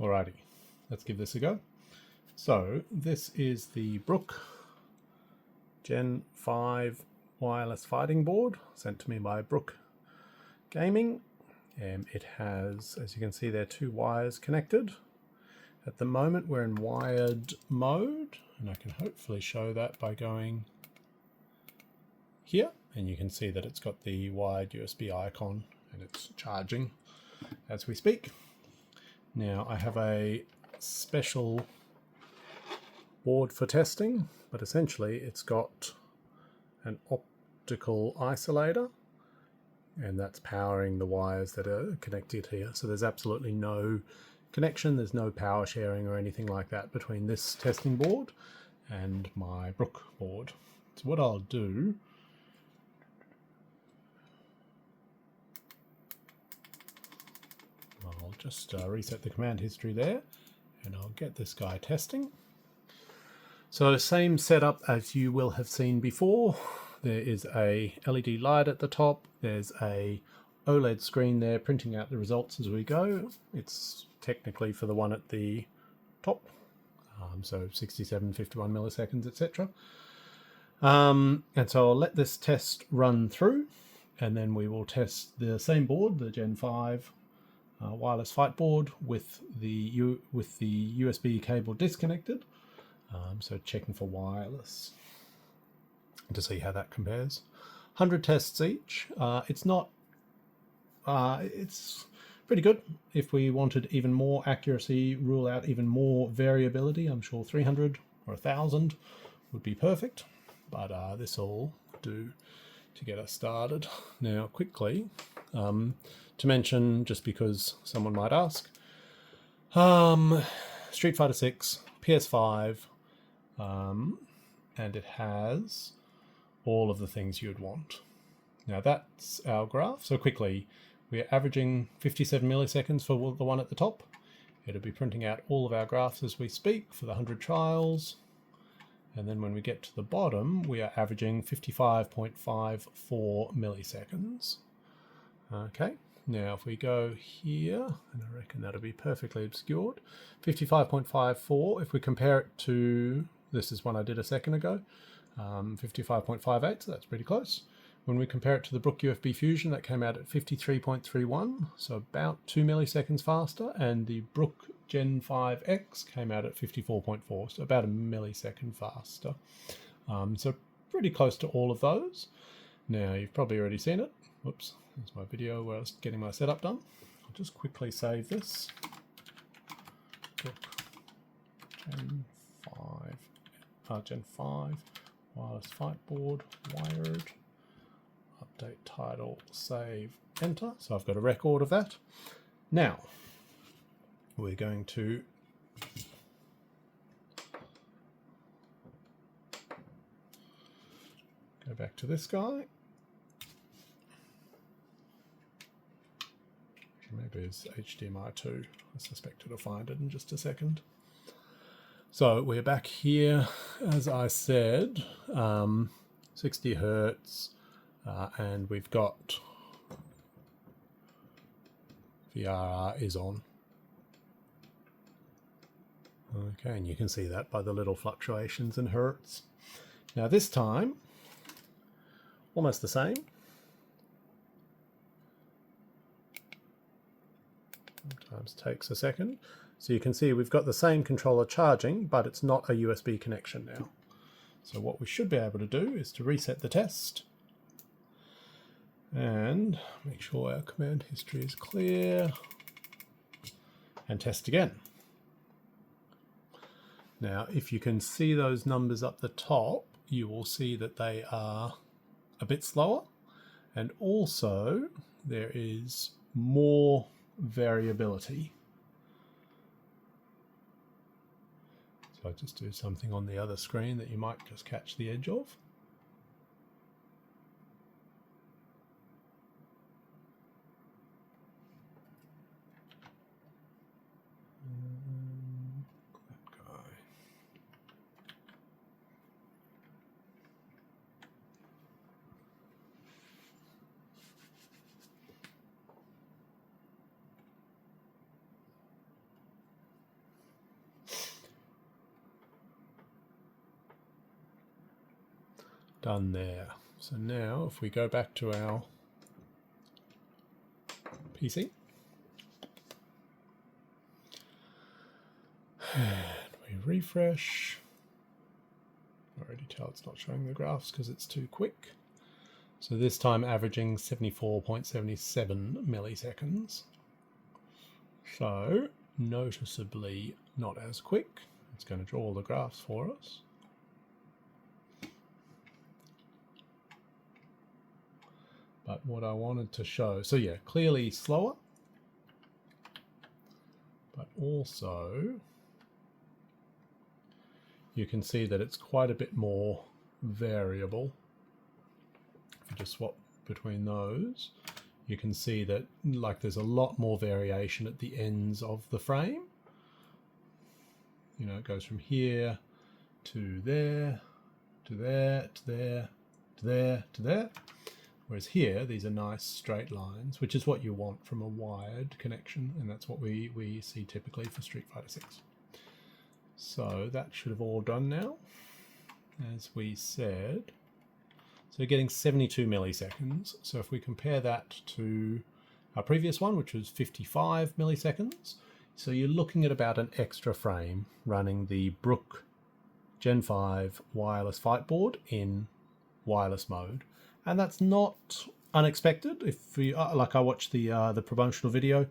Alrighty, let's give this a go. So this is the Brook Gen5 Wireless Fighting Board sent to me by Brook Gaming. It has, as you can see there, 2 wires connected. At the moment we're in wired mode, and I can hopefully show that by going here, and you can see that it's got the wired USB icon and it's charging as we speak. Now I have a special board for testing, but essentially it's got an optical isolator, and that's powering the wires that are connected here. So there's absolutely no connection, there's no power sharing or anything like that between this testing board and my Brook board. So what I'll do, I'll just reset the command history there, and I'll get this guy testing. So same setup as you will have seen before. There is a LED light at the top. There's a OLED screen there printing out the results as we go. It's technically for the one at the top, so 67, 51 milliseconds, etc. And so I'll let this test run through, and then we will test the same board, the Gen5 wireless fight board, with the USB cable disconnected. So checking for wireless to see how that compares. 100 tests each. It's pretty good. If we wanted even more accuracy, rule out even more variability, I'm sure 300 or 1,000 would be perfect, but this will do to get us started. Now quickly, to mention, just because someone might ask, Street Fighter 6, PS5, and it has all of the things you'd want. Now that's our graph. So quickly, we're averaging 57 milliseconds for the one at the top. It'll be printing out all of our graphs as we speak for the 100 trials. And then when we get to the bottom, we are averaging 55.54 milliseconds. Okay, now if we go here, and I reckon that'll be perfectly obscured, 55.54, if we compare it to, this is one I did a second ago, 55.58, so that's pretty close. When we compare it to the Brook UFB Fusion, that came out at 53.31, so about 2 milliseconds faster, and the Brook Gen5X came out at 54.4, so about a millisecond faster. So pretty close to all of those. Now, you've probably already seen it. Whoops, there's my video where I was getting my setup done. I'll just quickly save this. Brook Gen5 wireless fight board, wired. Update title, save, enter. So I've got a record of that. Now, we're going to go back to this guy. Maybe it's HDMI 2. I suspect it'll find it in just a second. So we're back here, as I said, 60 Hertz. And we've got VRR is on. Okay, and you can see that by the little fluctuations in hertz. Now this time, almost the same. Sometimes takes a second. So you can see we've got the same controller charging, but it's not a USB connection now. So what we should be able to do is to reset the test and make sure our command history is clear and test again. Now, if you can see those numbers up the top, you will see that they are a bit slower, and also there is more variability. So I'll just do something on the other screen that you might just catch the edge of. done there. So now if we go back to our PC and we refresh, I already tell it's not showing the graphs because it's too quick. So this time averaging 74.77 milliseconds. So noticeably not as quick. It's going to draw all the graphs for us. But what I wanted to show, so yeah, clearly slower, but also you can see that it's quite a bit more variable. If you just swap between those, you can see that like there's a lot more variation at the ends of the frame. You know, it goes from here to there, to there, to there, to there, to there. Whereas here, these are nice straight lines, which is what you want from a wired connection, and that's what we see typically for Street Fighter 6. So that should have all done now, as we said. So getting 72 milliseconds. So if we compare that to our previous one, which was 55 milliseconds, so you're looking at about an extra frame running the Brook Gen5 Wireless Fight Board in wireless mode. And that's not unexpected. If we, like I watched the promotional video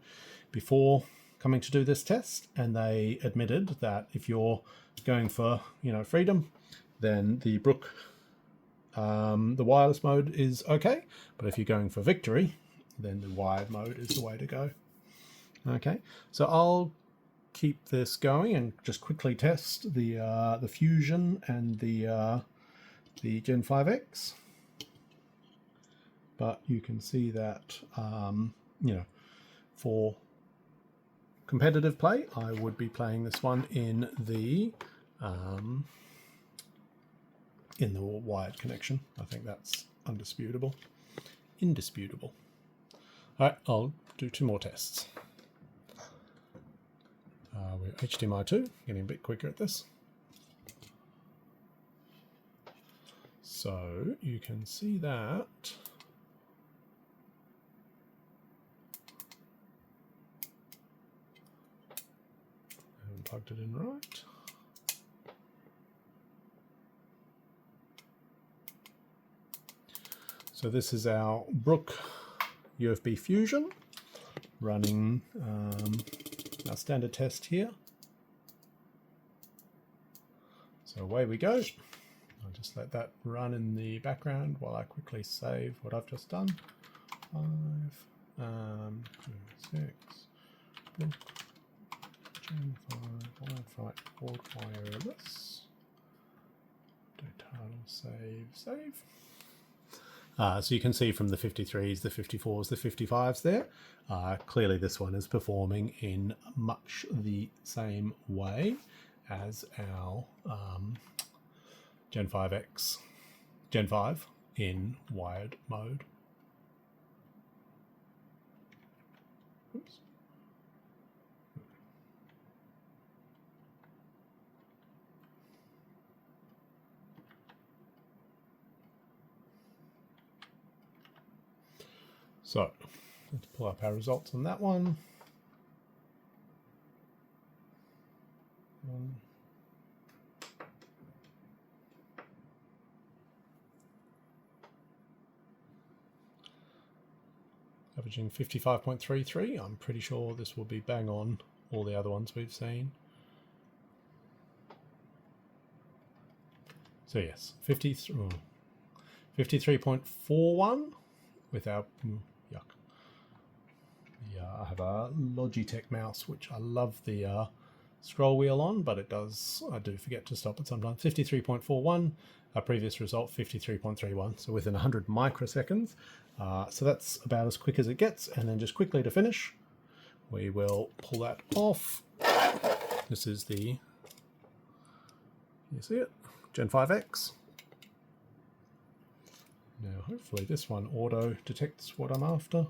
before coming to do this test, and they admitted that if you're going for, you know, freedom, then the Brook, the wireless mode is okay. But if you're going for victory, then the wired mode is the way to go. Okay, so I'll keep this going and just quickly test the Fusion and the Gen5X. But you can see that, you know, for competitive play, I would be playing this one in the wired connection. I think that's indisputable. All right, I'll do 2 more tests. We're HDMI 2, getting a bit quicker at this. So you can see that. Plugged it in right. So this is our Brook UFB Fusion running our standard test here. So away we go. I'll just let that run in the background while I quickly save what I've just done. 5, 2, 6, Brook Gen5 Fight Board Wireless. Title, save. So you can see from the 53s, the 54s, the 55s there. Clearly this one is performing in much the same way as our Gen5X, Gen5 in wired mode. Oops. So let's pull up our results on that one. Averaging 55.33. I'm pretty sure this will be bang on all the other ones we've seen. So yes, 53.41 with our yuck. Yeah, I have a Logitech mouse, which I love the scroll wheel on, but it does, I do forget to stop it sometimes. 53.41, our previous result 53.31, so within 100 microseconds. So that's about as quick as it gets. And then just quickly to finish, we will pull that off. This is the, you see it, Gen5X. Now hopefully this one auto detects what I'm after.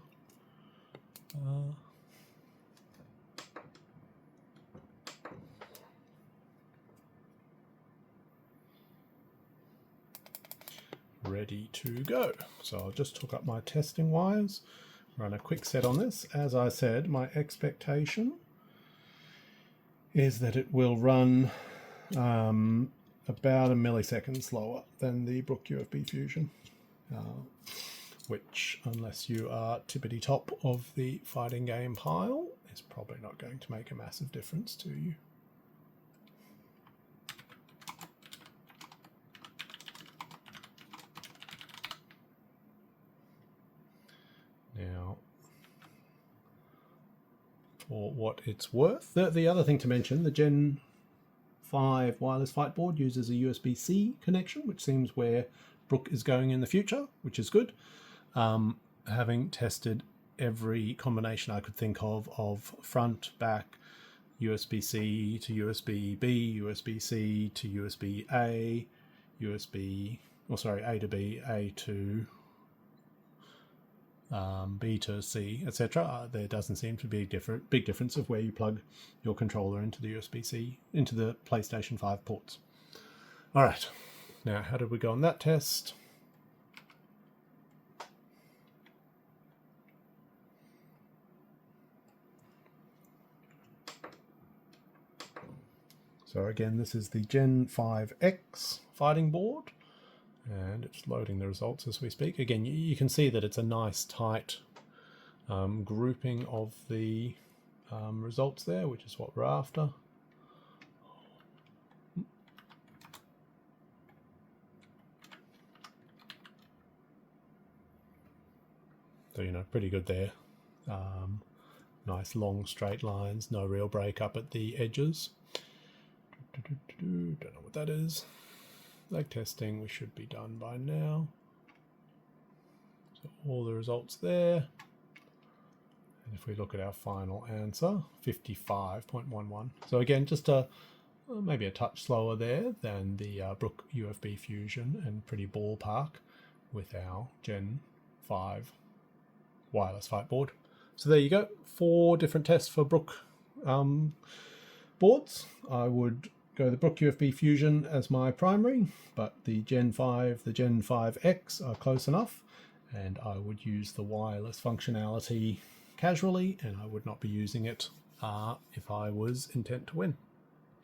ready to go. So I'll just hook up my testing wires, run a quick set on this. As I said, my expectation is that it will run about a millisecond slower than the Brook UFB Fusion, which, unless you are tippity top of the fighting game pile, is probably not going to make a massive difference to you. Now, for what it's worth, the other thing to mention, the Gen5 Wireless Fight Board uses a USB-C connection, which seems where Brook is going in the future, which is good. Having tested every combination I could think of front, back, USB-C to USB-B, USB-C to USB-A, A to B, A to B to C, etc. There doesn't seem to be a big difference of where you plug your controller into the USB-C, into the PlayStation 5 ports. All right, now how did we go on that test? So again, this is the Gen5X fighting board, and it's loading the results as we speak. Again, you can see that it's a nice tight grouping of the results there, which is what we're after. So, you know, pretty good there. Nice long straight lines, no real break up at the edges. Don't know what that is. Leg testing, we should be done by now. So all the results there. And if we look at our final answer, 55.11. So again, just maybe a touch slower there than the Brook UFB Fusion, and pretty ballpark with our Gen5 Wireless Fight Board. So there you go, 4 different tests for Brook boards. I would go the Brook UFB Fusion as my primary, but the Gen5, the Gen5X are close enough, and I would use the wireless functionality casually, and I would not be using it if I was intent to win.